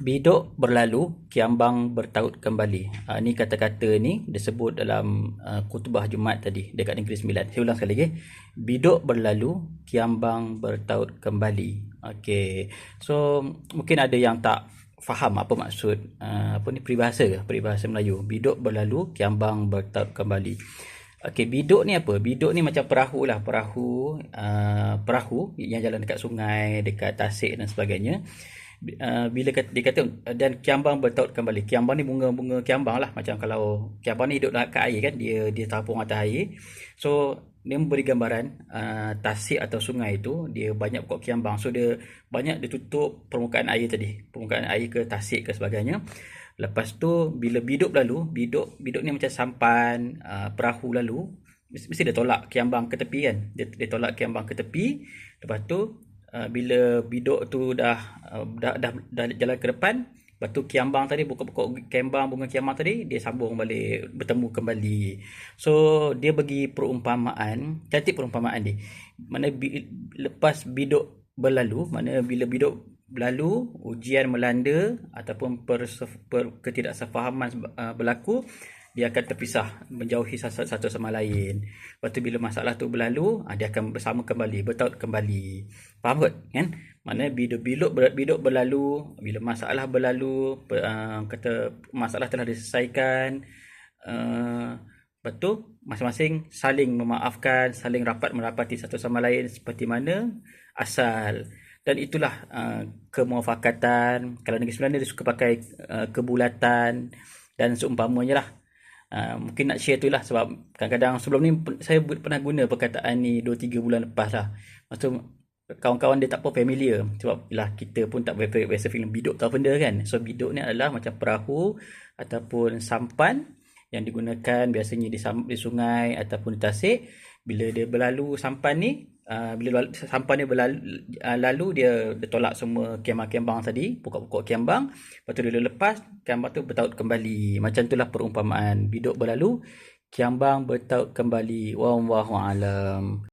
Bidok berlalu, kiambang bertaut kembali. Ni kata-kata ni disebut dalam khutbah Jumaat tadi dekat Negeri Sembilan. Saya ulang sekali lagi. Bidok berlalu, kiambang bertaut kembali. Okey. So mungkin ada yang tak faham apa maksud apa ni peribahasa ke? Peribahasa Melayu. Bidok berlalu, kiambang bertaut kembali. Okey, bidok ni apa? Bidok ni macam perahu lah, perahu yang jalan dekat sungai, dekat tasik dan sebagainya. Bila dia kata dan kiambang bertaut kembali. Kiambang ni bunga-bunga kiambang lah, macam kalau kiambang ni hidup kat air kan, dia terapung atas air. So dia memberi gambaran tasik atau sungai itu dia banyak pokok kiambang, so dia banyak dia tutup permukaan air tadi, permukaan air ke tasik ke sebagainya. Lepas tu bila bidok lalu, bidok ni macam sampan, perahu lalu, mesti dia tolak kiambang ke tepi kan, dia tolak kiambang ke tepi. Lepas tu bila bidok tu dah jalan ke depan, lepas tu kiambang tadi, pokok-pokok kiambang, bunga kiambang tadi dia sambung balik, bertemu kembali. So dia bagi perumpamaan, cantik perumpamaan dia. Mana lepas bidok berlalu, mana bila bidok berlalu, ujian melanda ataupun ketidaksefahaman berlaku, dia akan terpisah, menjauhi satu sama lain. Lepas tu bila masalah tu berlalu, dia akan bersama kembali, bertaut kembali. Faham kot kan? Mana bidok berlalu, bila masalah berlalu, kata masalah telah diselesaikan, lepas tu masing-masing saling memaafkan, saling rapat merapati satu sama lain seperti mana asal. Dan itulah kemuafakatan. Kalau Negeri Sembilan dia suka pakai kebulatan dan seumpamanya lah. Mungkin nak share tu lah, sebab kadang-kadang sebelum ni saya pernah guna perkataan ni 2-3 bulan lepas lah. Maksud kawan-kawan dia tak apa familiar, sebab lah kita pun tak biasa film bidok tu apa benda kan. So bidok ni adalah macam perahu ataupun sampan yang digunakan biasanya di sungai ataupun di tasik. Bila dia berlalu sampan ni, bila sampan dia lalu, dia tolak semua kiambang-kiambang tadi, pokok-pokok kiambang. Lepas tu dia lepas, kiambang tu bertaut kembali. Macam itulah perumpamaan bidok berlalu, kiambang bertaut kembali. Wallahu alam.